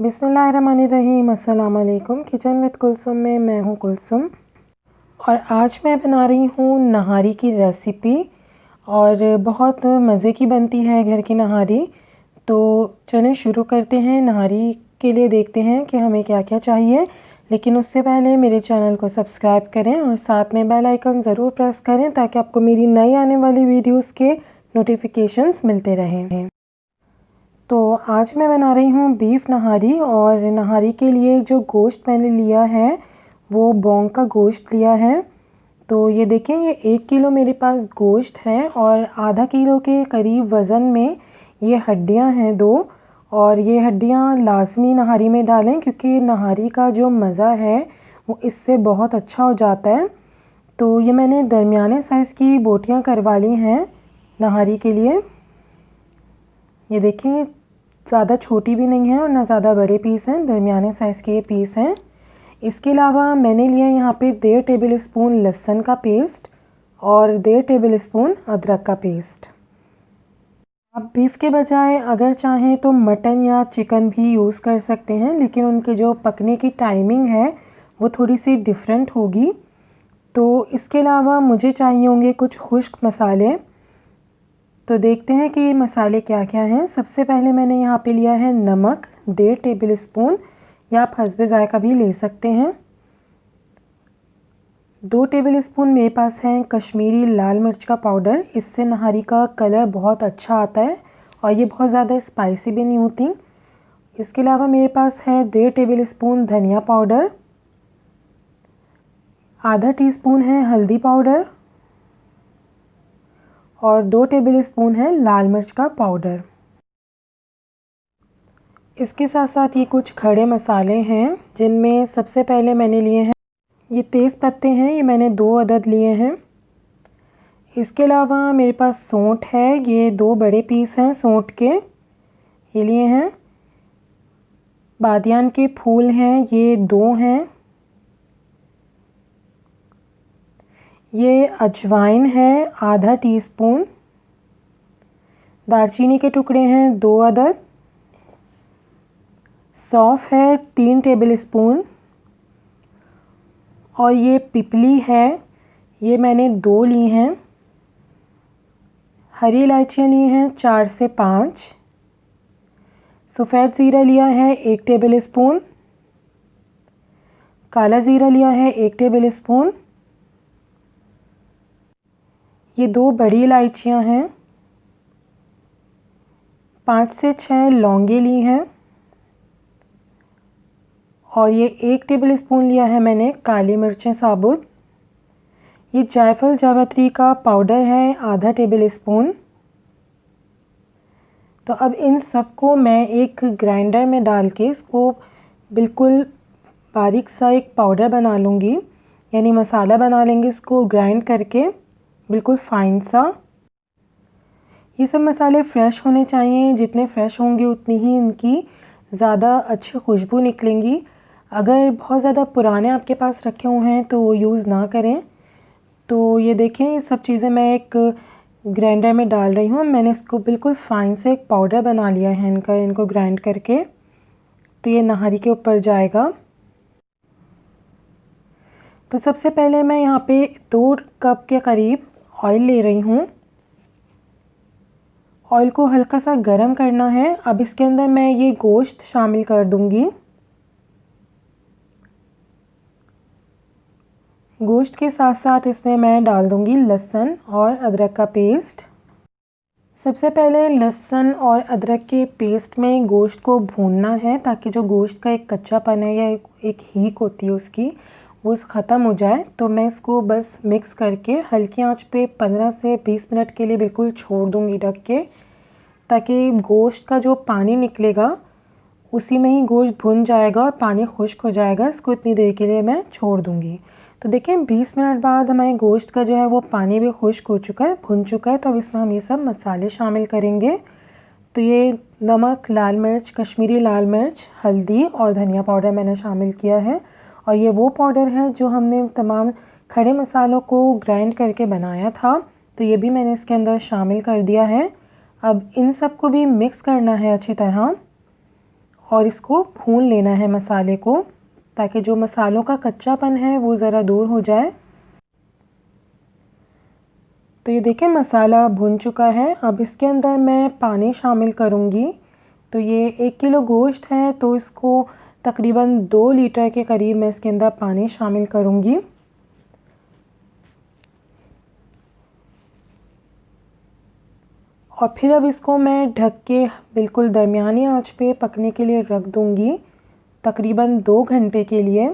बिस्मिल्लाहिर्रहमानिर्रहीम। अस्सलाम वालेकुम। किचन विद कुलसुम में मैं हूँ कुलसुम और आज मैं बना रही हूँ नहारी की रेसिपी और बहुत मज़े की बनती है घर की नहारी। तो चलें शुरू करते हैं। नहारी के लिए देखते हैं कि हमें क्या क्या चाहिए, लेकिन उससे पहले मेरे चैनल को सब्सक्राइब करें और साथ में बेल आइकन ज़रूर प्रेस करें ताकि आपको मेरी नई आने वाली वीडियोस के नोटिफिकेशंस मिलते रहें। तो आज मैं बना रही हूँ बीफ नहारी और नहारी के लिए जो गोश्त मैंने लिया है वो बोंग का गोश्त लिया है। तो ये देखें, ये 1 किलो मेरे पास गोश्त है और आधा किलो के करीब वज़न में ये हड्डियाँ हैं 2, और ये हड्डियाँ लाजमी नहारी में डालें क्योंकि नहारी का जो मज़ा है वो इससे बहुत अच्छा हो जाता है। तो ये मैंने दरमियाने साइज़ की बोटियाँ करवा ली हैं नहारी के लिए। ये देखें, ज़्यादा छोटी भी नहीं है और ना ज़्यादा बड़े पीस हैं, दरमियाने साइज़ के ये पीस हैं। इसके अलावा मैंने लिया यहाँ पे 1.5 टेबल स्पून लहसुन का पेस्ट और 1.5 टेबल स्पून अदरक का पेस्ट। आप बीफ के बजाय अगर चाहें तो मटन या चिकन भी यूज़ कर सकते हैं, लेकिन उनके जो पकने की टाइमिंग है वो थोड़ी सी डिफरेंट होगी। तो इसके अलावा मुझे चाहिए होंगे कुछ खुश्क मसाले। तो देखते हैं कि ये मसाले क्या क्या हैं। सबसे पहले मैंने यहाँ पे लिया है नमक 1.5 टेबल स्पून, या आप हस्बे ज़ायक़ा भी ले सकते हैं। 2 टेबल स्पून मेरे पास है कश्मीरी लाल मिर्च का पाउडर। इससे नहारी का कलर बहुत अच्छा आता है और ये बहुत ज़्यादा स्पाइसी भी नहीं होती। इसके अलावा मेरे पास है 1.5 टेबल स्पून धनिया पाउडर, आधा टीस्पून है हल्दी पाउडर और 2 टेबल स्पून है लाल मिर्च का पाउडर। इसके साथ साथ ये कुछ खड़े मसाले हैं जिनमें सबसे पहले मैंने लिए हैं ये तेज़ पत्ते हैं, ये मैंने 2 अदद लिए हैं। इसके अलावा मेरे पास सौंठ है, ये 2 बड़े पीस हैं सौंठ के, ये लिए हैं। बादियान के फूल हैं, ये 2 हैं। ये अजवाइन है आधा टीस्पून। दालचीनी के टुकड़े हैं 2 अदद। सौंफ है 3 टेबल स्पून और ये पिपली है, ये मैंने 2 ली हैं। हरी इलायचियाँ ली हैं 4 से 5। सफ़ेद ज़ीरा लिया है 1 टेबल स्पून। काला ज़ीरा लिया है 1 टेबल स्पून। ये 2 बड़ी इलायचियाँ हैं। 5 से 6 लौंगे ली हैं और ये 1 टेबल स्पून लिया है मैंने काली मिर्चें साबुत। ये जायफल जावित्री का पाउडर है आधा टेबल स्पून। तो अब इन सबको मैं एक ग्राइंडर में डाल के इसको बिल्कुल बारीक सा एक पाउडर बना लूँगी, यानी मसाला बना लेंगे इसको ग्राइंड करके बिल्कुल फाइन सा। ये सब मसाले फ़्रेश होने चाहिए, जितने फ़्रेश होंगे उतनी ही इनकी ज़्यादा अच्छी खुशबू निकलेंगी। अगर बहुत ज़्यादा पुराने आपके पास रखे हुए हैं तो वो यूज़ ना करें। तो ये देखें, ये सब चीज़ें मैं एक ग्राइंडर में डाल रही हूँ। मैंने इसको बिल्कुल फ़ाइन से एक पाउडर बना लिया है इनको ग्राइंड करके। तो ये नहारी के ऊपर जाएगा। तो सबसे पहले मैं यहाँ पे 2 कप के करीब ऑयल ले रही हूँ। ऑयल को हल्का सा गरम करना है। अब इसके अंदर मैं ये गोश्त शामिल कर दूँगी। गोश्त के साथ साथ इसमें मैं डाल दूँगी लहसुन और अदरक का पेस्ट। सबसे पहले लहसुन और अदरक के पेस्ट में गोश्त को भूनना है ताकि जो गोश्त का एक कच्चापन है या एक हीक होती है उसकी, वो ख़त्म हो जाए। तो मैं इसको बस मिक्स करके हल्की आंच पे 15 से 20 मिनट के लिए बिल्कुल छोड़ दूँगी ढक के, ताकि गोश्त का जो पानी निकलेगा उसी में ही गोश्त भुन जाएगा और पानी खुश्क हो जाएगा। इसको इतनी देर के लिए मैं छोड़ दूँगी। तो देखें 20 मिनट बाद हमारे गोश्त का जो है वो पानी भी खुश्क हो चुका है, भुन चुका है। तो अब इसमें हम ये सब मसाले शामिल करेंगे। तो ये नमक, लाल मिर्च, कश्मीरी लाल मिर्च, हल्दी और धनिया पाउडर मैंने शामिल किया है। और ये वो पाउडर है जो हमने तमाम खड़े मसालों को ग्राइंड करके बनाया था, तो ये भी मैंने इसके अंदर शामिल कर दिया है। अब इन सब को भी मिक्स करना है अच्छी तरह और इसको भून लेना है मसाले को, ताकि जो मसालों का कच्चापन है वो ज़रा दूर हो जाए। तो ये देखें मसाला भुन चुका है। अब इसके अंदर मैं पानी शामिल करूँगी। तो ये 1 किलो गोश्त है, तो इसको तकरीबन 2 लीटर के करीब मैं इसके अंदर पानी शामिल करूँगी। और फिर अब इसको मैं ढक के बिल्कुल दरमियानी आंच पे पकने के लिए रख दूँगी, तकरीबन 2 घंटे के लिए।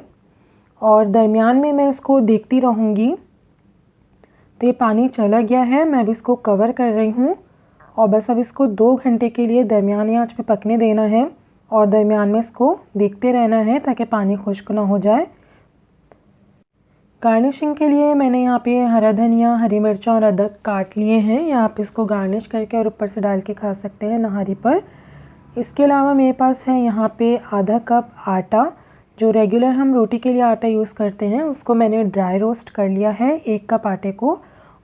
और दरमियान में मैं इसको देखती रहूँगी। तो ये पानी चला गया है, मैं अब इसको कवर कर रही हूँ और बस अब इसको 2 घंटे के लिए दरमियानी आंच पे पकने देना है और दरमियान में इसको देखते रहना है ताकि पानी खुश्क ना हो जाए। गार्निशिंग के लिए मैंने यहाँ पे हरा धनिया, हरी मिर्चा और अदरक काट लिए हैं, या आप इसको गार्निश करके और ऊपर से डाल के खा सकते हैं नहारी पर। इसके अलावा मेरे पास है यहाँ पे आधा कप आटा, जो रेगुलर हम रोटी के लिए आटा यूज़ करते हैं, उसको मैंने ड्राई रोस्ट कर लिया है 1 कप आटे को।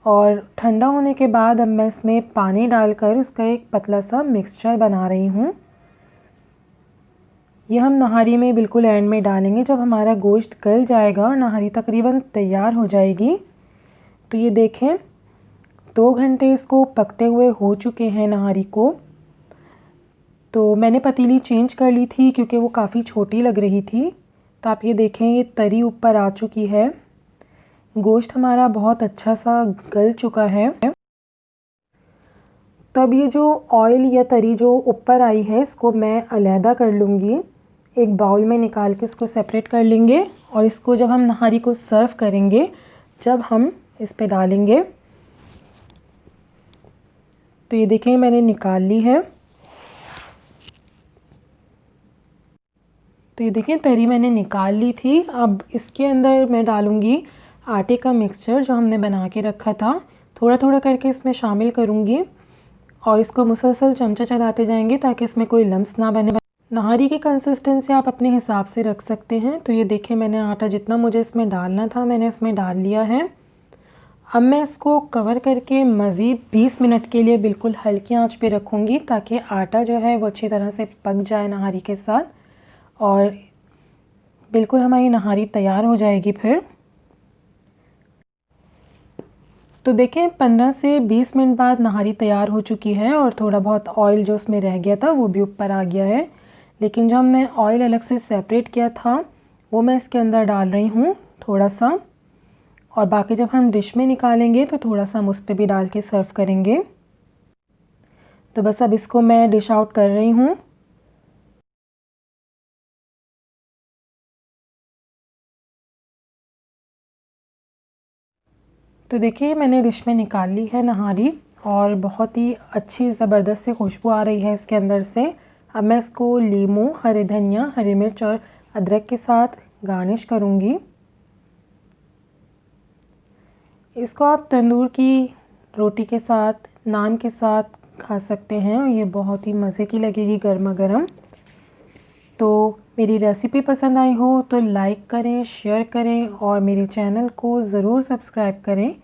और ठंडा होने के बाद अब मैं इसमें पानी डालकर उसका एक पतला सा मिक्सचर बना रही हूँ। ये हम नहारी में बिल्कुल एंड में डालेंगे जब हमारा गोश्त गल जाएगा और नहारी तकरीबन तैयार हो जाएगी। तो ये देखें 2 घंटे इसको पकते हुए हो चुके हैं नहारी को। तो मैंने पतीली चेंज कर ली थी क्योंकि वो काफ़ी छोटी लग रही थी। तो आप ये देखें ये तरी ऊपर आ चुकी है, गोश्त हमारा बहुत अच्छा सा गल चुका है। तब ये जो ऑयल या तरी जो ऊपर आई है इसको मैं अलहदा कर लूँगी, एक बाउल में निकाल के इसको सेपरेट कर लेंगे। और इसको जब हम नहारी को सर्व करेंगे, जब हम इस पे डालेंगे, तो ये देखें मैंने निकाल ली है। तो ये देखें तरी मैंने निकाल ली थी। अब इसके अंदर मैं डालूँगी आटे का मिक्सचर जो हमने बना के रखा था, थोड़ा थोड़ा करके इसमें शामिल करूँगी और इसको मुसलसल चमचा चलाते जाएंगे ताकि इसमें कोई लम्स ना बने। नहारी की कंसिस्टेंसी आप अपने हिसाब से रख सकते हैं। तो ये देखें मैंने आटा जितना मुझे इसमें डालना था मैंने इसमें डाल लिया है। अब मैं इसको कवर करके मज़ीद 20 मिनट के लिए बिल्कुल हल्की आंच पे रखूँगी ताकि आटा जो है वो अच्छी तरह से पक जाए नहारी के साथ और बिल्कुल हमारी नहारी तैयार हो जाएगी फिर। तो देखें 15 से 20 मिनट बाद नहारी तैयार हो चुकी है और थोड़ा बहुत ऑयल जो उसमें रह गया था वो भी ऊपर आ गया है। लेकिन जो हमने ऑयल अलग से सेपरेट किया था वो मैं इसके अंदर डाल रही हूँ थोड़ा सा, और बाकी जब हम डिश में निकालेंगे तो थोड़ा सा हम उस पर भी डाल के सर्व करेंगे। तो बस अब इसको मैं डिश आउट कर रही हूँ। तो देखिए मैंने डिश में निकाल ली है नहारी और बहुत ही अच्छी ज़बरदस्त सी खुशबू आ रही है इसके अंदर से। अब मैं इसको लीमू, हरे धनिया, हरी मिर्च और अदरक के साथ गार्निश करूँगी। इसको आप तंदूर की रोटी के साथ, नान के साथ खा सकते हैं और ये बहुत ही मज़े की लगेगी गर्मा गर्म। तो मेरी रेसिपी पसंद आई हो तो लाइक करें, शेयर करें और मेरे चैनल को ज़रूर सब्सक्राइब करें।